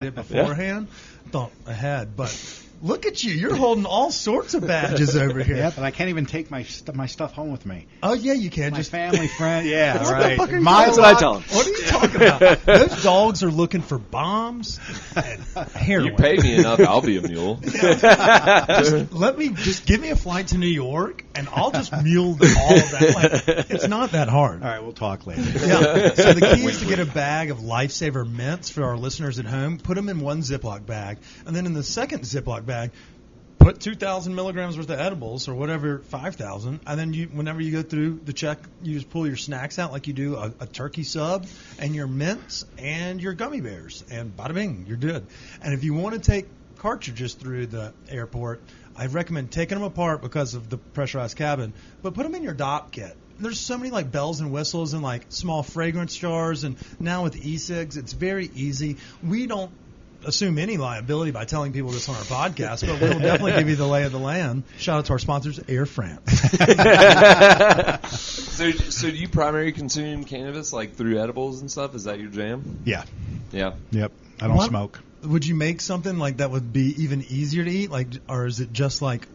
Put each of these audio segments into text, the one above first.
it beforehand, thought ahead. But look at you. You're holding all sorts of badges over here. Yeah, but I can't even take my stuff home with me. Oh, yeah, you can. My just family, friend. Yeah, What the right. fuck are you My talking luck. about? tell 'em. What are you talking about? Those dogs are looking for bombs and heroin. You pay me enough, I'll be a mule. Just give me a flight to New York, and I'll just mule all of that. Like, it's not that hard. All right, we'll talk later. Yeah. So the key is to get a bag of Lifesaver mints for our listeners at home. Put them in one Ziploc bag, and then in the second Ziploc bag, put 2,000 milligrams worth of edibles or whatever, 5,000, and then whenever you go through the check, you just pull your snacks out like you do a turkey sub, and your mints and your gummy bears, and bada bing, you're good. And if you want to take cartridges through the airport, I recommend taking them apart because of the pressurized cabin, but put them in your DOP kit. There's so many like bells and whistles and like small fragrance jars, and now with e-cigs, it's very easy. We don't assume any liability by telling people this on our podcast, but we'll definitely give you the lay of the land. Shout out to our sponsors, Air France. So do you primarily consume cannabis like through edibles and stuff? Is that your jam? Yeah. Yeah. Yep. I don't smoke. Would you make something like that would be even easier to eat? Like, or is it just like,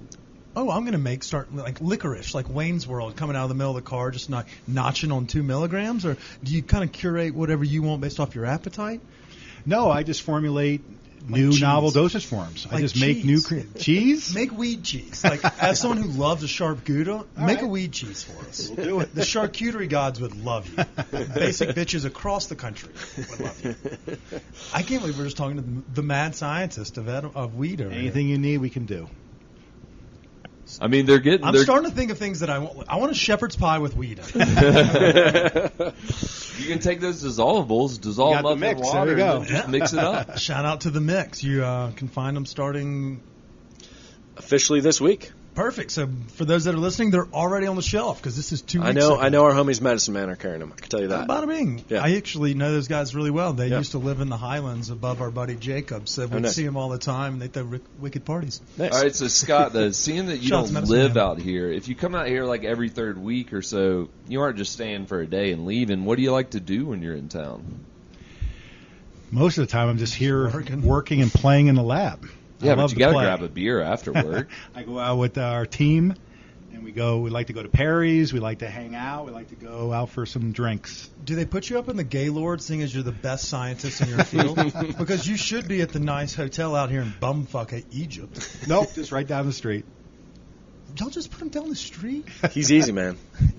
oh, I'm going to start like licorice, like Wayne's World, coming out of the middle of the car, just not notching on 2 milligrams? Or do you kind of curate whatever you want based off your appetite? No, I just formulate new cheese. Novel dosage forms. Like I just make new cheese. Make weed cheese. Like, as someone who loves a sharp Gouda, make a weed cheese for us. We'll do it. The charcuterie gods would love you. Basic bitches across the country would love you. I can't believe we're just talking to the mad scientist of weed over Anything here. you need, we can do. I mean, they're getting. I'm starting to think of things that I want. I want a shepherd's pie with weed in it. You can take those dissolvables, dissolve them up mix. in water, There you go. and then just mix it up. Shout out to the mix. You can find them starting. Officially this week. Perfect. So for those that are listening, they're already on the shelf because this is 2 weeks I know ago. our homies Medicine Man are carrying them. I can tell you that. Bada bing. Yeah. I actually know those guys really well. They Yeah. used to live in the Highlands above our buddy Jacob, so we'd nice. see them all the time, and they throw wicked parties. Nice. All right, so Scott, seeing that you Shout out to don't Medicine live Man. out here, if you come out here like every third week or so, you aren't just staying for a day and leaving. What do you like to do when you're in town? Most of the time, I'm just here Working. working and playing in the lab. Yeah, I but love you to got to play. grab a beer after work. I go out with our team, and we like to go to Perry's. We like to hang out. We like to go out for some drinks. Do they put you up in the Gaylord seeing as you're the best scientist in your field? Because you should be at the nice hotel out here in bumfuck Egypt. Nope, just right down the street. Y'all just put him down the street? He's easy, man.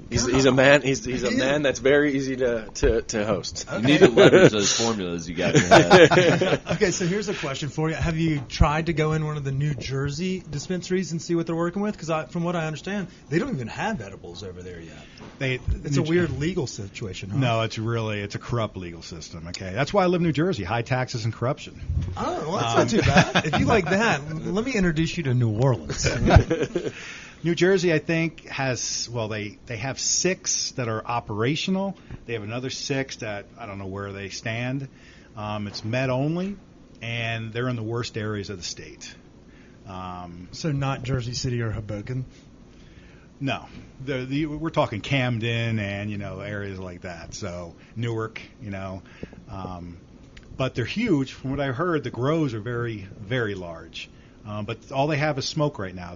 He's a man. He's a man that's very easy to host. You need to leverage those formulas you got in your head. Okay, so here's a question for you. Have you tried to go in one of the New Jersey dispensaries and see what they're working with? Because from what I understand, they don't even have edibles over there yet. It's a weird legal situation, huh? No, it's a corrupt legal system. Okay, that's why I live in New Jersey. High taxes and corruption. Oh, well, that's not too bad. If you like that, let me introduce you to New Orleans. New Jersey, I think, they have 6 that are operational. They have another 6 that I don't know where they stand. It's med only, and they're in the worst areas of the state. So not Jersey City or Hoboken? No, we're talking Camden and areas like that. So Newark, but they're huge. From what I heard, the grows are very, very large. But all they have is smoke right now.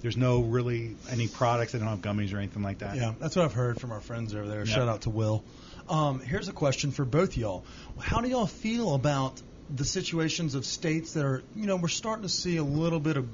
There's no really any products. They don't have gummies or anything like that. Yeah, that's what I've heard from our friends over there. Yeah. Shout out to Will. Here's a question for both y'all. How do y'all feel about the situations of states that are, we're starting to see a little bit of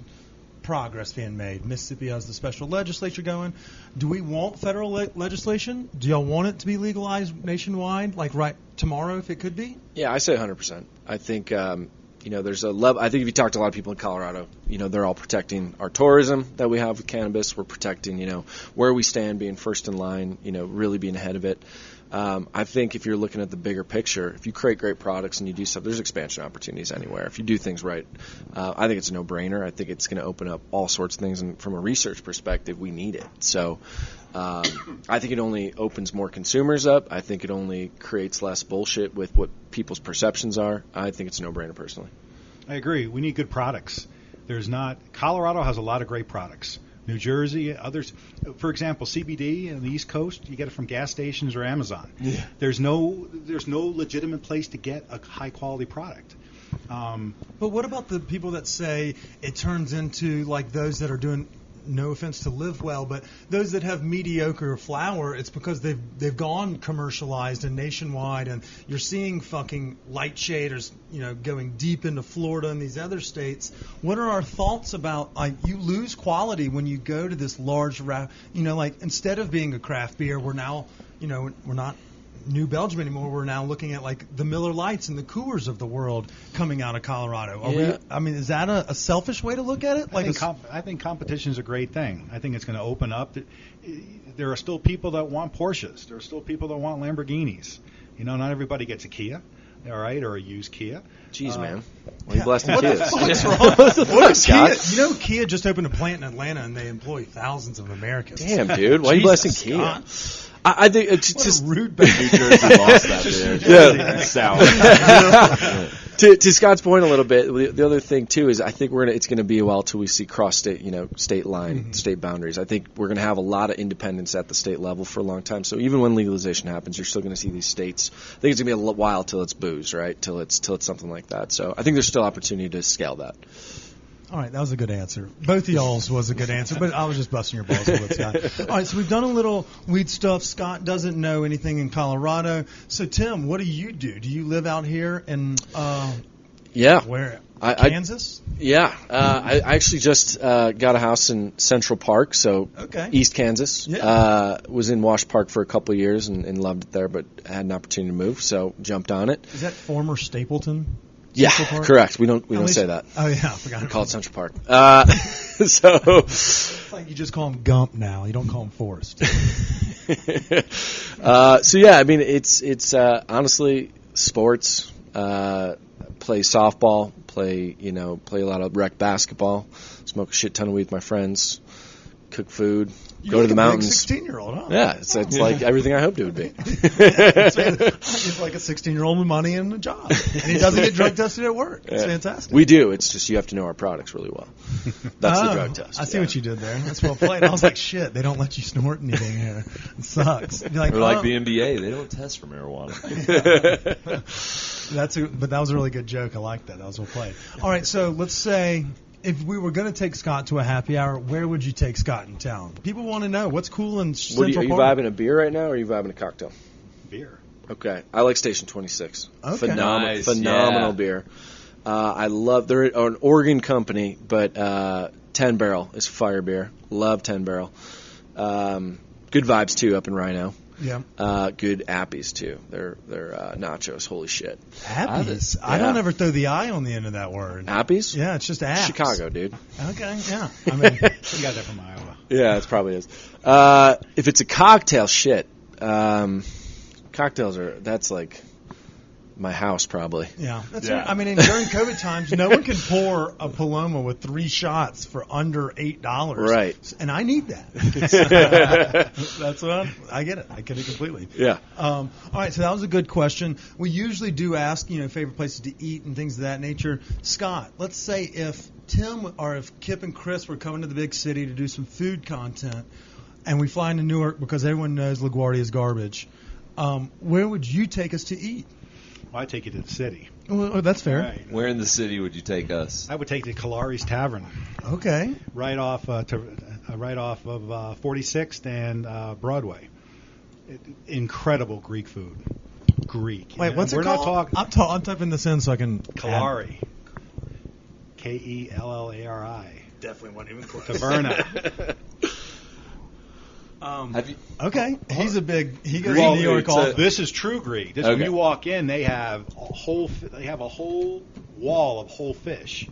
progress being made. Mississippi has the special legislature going. Do we want federal legislation? Do y'all want it to be legalized nationwide, like right tomorrow if it could be? Yeah, I say 100%. I think there's a level. I think if you talk to a lot of people in Colorado, they're all protecting our tourism that we have with cannabis. We're protecting, where we stand, being first in line, really being ahead of it. I think if you're looking at the bigger picture, if you create great products and you do stuff, there's expansion opportunities anywhere. If you do things right, I think it's a no-brainer. I think it's going to open up all sorts of things, and from a research perspective, we need it. So I think it only opens more consumers up. I think it only creates less bullshit with what people's perceptions are. I think it's a no-brainer personally. I agree. We need good products. Colorado has a lot of great products. New Jersey, others. For example, CBD on the East Coast, you get it from gas stations or Amazon. Yeah. There's no legitimate place to get a high quality product. But what about the people that say it turns into like those that are doing, no offense to Live Well, but those that have mediocre flower, it's because they've gone commercialized and nationwide, and you're seeing fucking light shaders, going deep into Florida and these other states. What are our thoughts about, like, you lose quality when you go to this large, like, instead of being a craft beer, we're now, we're not New Belgium anymore. We're now looking at like the Miller Lights and the Coors of the world coming out of Colorado. Is that a selfish way to look at it? Like, I think competition is a great thing. I think it's going to open up. There are still people that want Porsches. There are still people that want Lamborghinis. Not everybody gets a Kia, all right, or a used Kia. Jeez, man. Well, you blessed with Kias. What's wrong? What is Kia? Kia just opened a plant in Atlanta, and they employ thousands of Americans. Damn, dude. Why are you blessing Kia? Scott. I think it's What just a rude bag. New Jersey lost that there. Yeah. Sour. To Scott's point a little bit, the other thing too is I think it's going to be a while till we see cross state, state line, state boundaries. I think we're going to have a lot of independence at the state level for a long time. So even when legalization happens, you're still going to see these states. I think it's going to be a while till it's booze, right? Till it's something like that. So I think there's still opportunity to scale that. All right, that was a good answer. Both of y'all's was a good answer, but I was just busting your balls with it, Scott. All right, so we've done a little weed stuff. Scott doesn't know anything in Colorado. So, Tim, what do you do? Do you live out here in where? Kansas? I actually just got a house in Central Park, so East Kansas. Yeah. Was in Wash Park for a couple of years and loved it there, but had an opportunity to move, so jumped on it. Is that former Stapleton? Yeah, Park? Correct. We don't say that. Oh yeah, I forgot. We call it Central Park. So it's like you just call him Gump now. You don't call him Forrest. It's honestly sports. Play softball. Play a lot of rec basketball. Smoke a shit ton of weed with my friends. Cook food. Go to the mountains. 16-year-old, huh? Yeah, it's like everything I hoped it would be. He's like a 16-year-old with money and a job, and he doesn't get drug tested at work. It's fantastic. We do. It's just you have to know our products really well. That's the drug test. I see what you did there. That's well played. I was like, shit, they don't let you snort anything here. It sucks. Or like the NBA, they don't test for marijuana. But that was a really good joke. I like that. That was well played. All right, so let's say, if we were going to take Scott to a happy hour, where would you take Scott in town? People want to know what's cool in Central Park. Are you vibing a beer right now, or are you vibing a cocktail? Beer. Okay, I like Station 26. Okay. Phenomenal beer. I love. They're an Oregon company, but 10 Barrel is fire beer. Love 10 Barrel. Good vibes too up in Rhino. Yeah. Good appies too. They're nachos. Holy shit. Appies? I don't ever throw the I on the end of that word. Appies? Yeah, it's just apps. Chicago, dude. Okay, yeah. I mean, You got that from Iowa. Yeah, it probably is. If it's a cocktail, shit. Cocktails that's like my house probably. yeah. That's right. I mean, during COVID times, no one can pour a Paloma with 3 shots for under $8. Right. And I need that. That's what I get it. I get it completely. Yeah. All right, so that was a good question. We usually do ask, favorite places to eat and things of that nature. Scott, let's say if Tim or if Kip and Chris were coming to the big city to do some food content, and we fly into Newark because everyone knows LaGuardia is garbage, where would you take us to eat? Well, I take you to the city. Well, that's fair. Right. Where in the city would you take us? I would take you to Kalari's Tavern, Okay. right off of 46th and Broadway. Incredible Greek food. Greek. Wait, what's We're it called? not talking I'm typing this in so I can. Kalari. Kellari. Definitely wasn't even close. Taverna. Have you? Okay, he's a big. He goes Well, to New York all. This is true Greek. When Okay. you walk in, they have a whole wall of whole fish.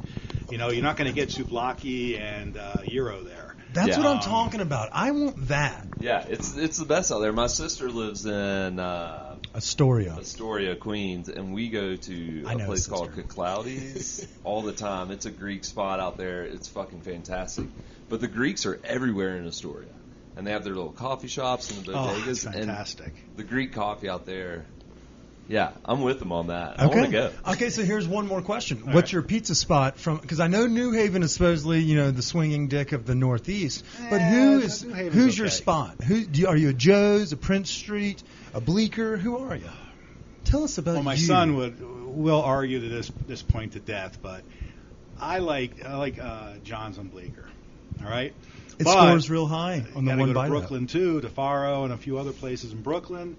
You're not going to get souvlaki and gyro there. That's Yeah. what I'm talking about. I want that. Yeah, it's the best out there. My sister lives in Astoria. Astoria, Queens, and we go to I a know place a called sister. Caclaudi's all the time. It's a Greek spot out there. It's fucking fantastic. But the Greeks are everywhere in Astoria. And they have their little coffee shops and the Oh, bodegas. it's fantastic. And the Greek coffee out there, yeah, I'm with them on that. Okay. I want to go. Okay, so here's one more question. All What's right. your pizza spot from? Because I know New Haven is supposedly, the swinging dick of the Northeast. But New Haven's who's your okay. spot? Are you a Joe's, a Prince Street, a Bleecker? Who are you? Tell us about Well, my you. son we'll argue to this point to death, but I like John's on Bleecker. All right. It scores real high on the gotta one go to bite. Brooklyn too, to Faro and a few other places in Brooklyn.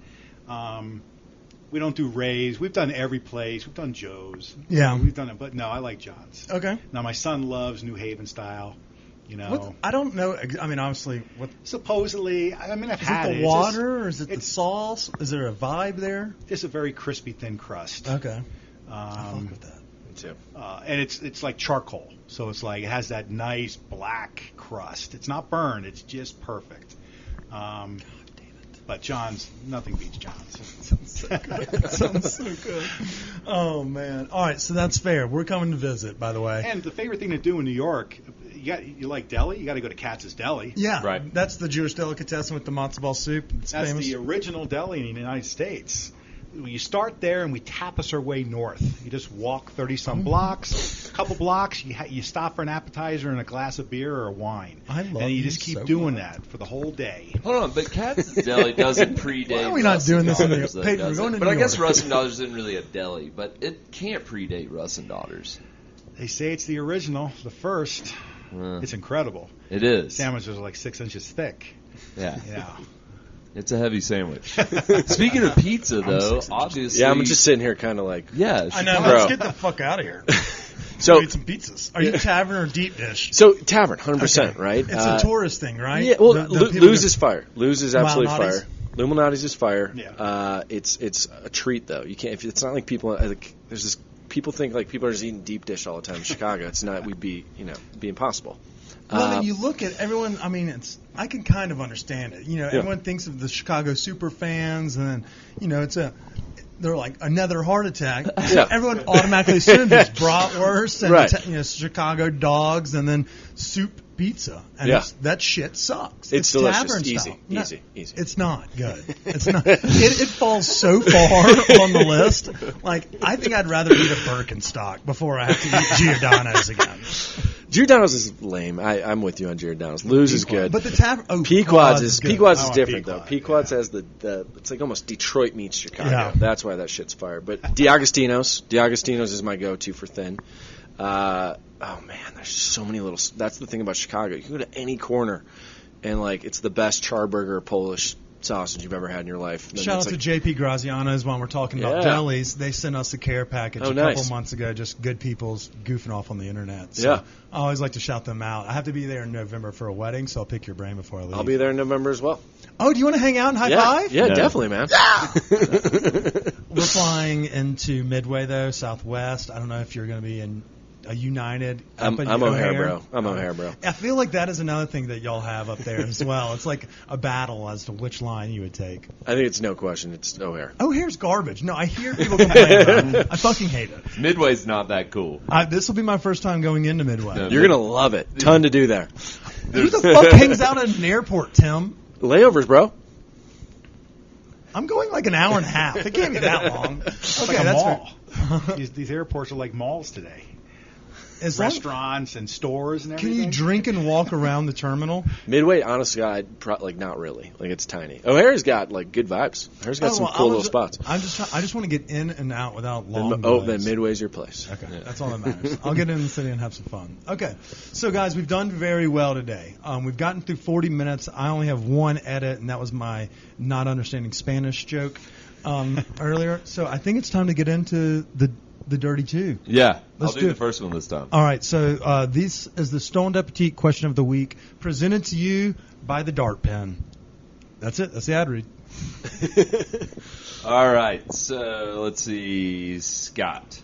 We don't do Ray's. We've done every place. We've done Joe's. Yeah. We've done it, but no, I like John's. Okay. Now my son loves New Haven style. You know. I don't know. I mean, obviously, what Supposedly, I mean, I've is had it? The water, or is it the sauce? Is there a vibe there? Just a very crispy, thin crust. Okay. I fuck with that. Me too. And it's like charcoal, so it's like it has that nice black crust. It's not burned; it's just perfect. God damn it! But John's, nothing beats John's. Sounds so good. Sounds so good. Oh man! All right, so that's fair. We're coming to visit, by the way. And the favorite thing to do in New York, you like deli? You got to go to Katz's Deli. Yeah, Right. That's the Jewish delicatessen with the matzo ball soup. It's That's famous. the original deli in the United States. You start there, and we tapas our way north. You just walk 30-some blocks, a couple blocks. You stop for an appetizer and a glass of beer or a wine. I love and you you just keep so doing much. that for the whole day. Hold on, but Katz's Deli doesn't predate. Why are we not doing this in New Russ and York? Daughters, Peyton, we're does going it? to But I New guess York. Russ and Daughters isn't really a deli, but it can't predate Russ and Daughters. They say it's the original, the first. It's incredible. It is. Sandwiches are like 6 inches thick. Yeah. Yeah. It's a heavy sandwich. Speaking of pizza, though, obviously. Yeah, I'm just sitting here kind of like. Yeah, I know. Bro. Let's get the fuck out of here. So, Eat some pizzas. Are you tavern or deep dish? so tavern, 100%, right? It's a tourist thing, right? Yeah, well, The people Lose go- is fire. Lose is absolutely Malnati's? fire. Luminati's is fire. Yeah. It's a treat though. You can't. If it's not like people. Like, there's this. People think like people are just eating deep dish all the time in Chicago. It's not. We'd be be impossible. Well, I mean, you look at everyone. I mean, I can kind of understand it. Everyone thinks of the Chicago super fans, and then they're like another heart attack. Yeah. Everyone automatically assumes it's bratwurst and Right. Chicago dogs, and then soup pizza, and Yeah. that shit sucks. It's delicious. tavern Easy, style. No, easy. It's not good. It's not. It falls so far on the list. Like, I think I'd rather eat a Birkenstock before I have to eat Giordano's again. Giordano's is lame. I'm with you on Giordano's. Lose is good. But the tavern. Oh, Pequod's is good. Pequod's I is want different Pequod, though. Pequod's has the it's like almost Detroit meets Chicago. Yeah. That's why that shit's fire. But D'Agostino's is my go-to for thin. Oh man, there's so many little. That's the thing about Chicago. You can go to any corner, and like it's the best charburger or Polish sausage you've ever had in your life. And Shout out it's to JP Graziano's while we're talking about Yeah. delis. They sent us a care package Oh, a nice. couple months ago, just good people's goofing off on the internet. So Yeah. I always like to shout them out. I have to be there in November for a wedding, so I'll pick your brain before I leave. I'll be there in November as well. Oh, do you want to hang out and high Yeah, five? yeah, No. definitely, man. We're flying into Midway, though, Southwest. I don't know if you're going to be in a United. I'm up at O'Hare, bro. I'm O'Hare, bro. I feel like that is another thing that y'all have up there as well. It's like a battle as to which line you would take. I think it's no question. It's O'Hare. O'Hare's garbage. No, I hear people complain about it. I fucking hate it. Midway's not that cool. This will be my first time going into Midway. No. You're gonna love it. Ton to do there. Who the fuck hangs out at an airport, Tim? Layovers, bro. I'm going like an hour and a half. It can't be that long. Okay, It's like a that's mall. fair. These airports are like malls today. As long- Restaurants and stores and Can everything. you drink and walk around the terminal? Midway, honestly, like not really. Like it's tiny. O'Hare's got like good vibes. O'Hare's got some well, cool I little was- spots. I just want to get in and out without long. Then delays. Midway's your place. Okay, that's all that matters. I'll get in the city and have some fun. Okay, so guys, we've done very well today. We've gotten through 40 minutes. I only have one edit, and that was my not understanding Spanish joke earlier. So I think it's time to get into the dirty two. Yeah, Let's I'll do do it. the first one this time. All right, so this is the Stoned Appetit question of the week, presented to you by the Dart Pen. That's it. That's the ad read. All right, so let's see, Scott.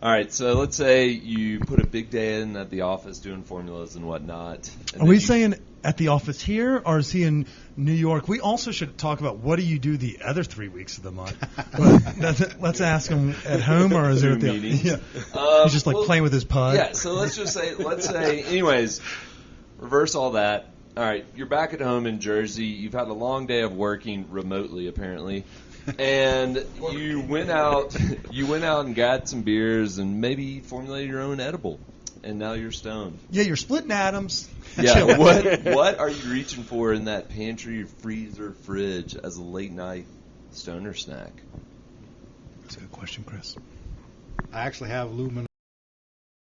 All right, so let's say you put a big day in at the office doing formulas and whatnot. And Are then we you- saying at the office here, or is he in New York? We also should talk about what do you do the other 3 weeks of the month. But let's ask him at home, or is it at the meetings? Yeah. He's just like well, playing with his pud. Yeah, so let's say, anyways, reverse all that. All right, you're back at home in Jersey. You've had a long day of working remotely, apparently, and you went out and got some beers and maybe formulated your own edible, and now you're stoned. Yeah, you're splitting atoms. Yeah, Chilling. what are you reaching for in that pantry, freezer, fridge as a late night stoner snack? That's a good question, Chris. I actually have aluminum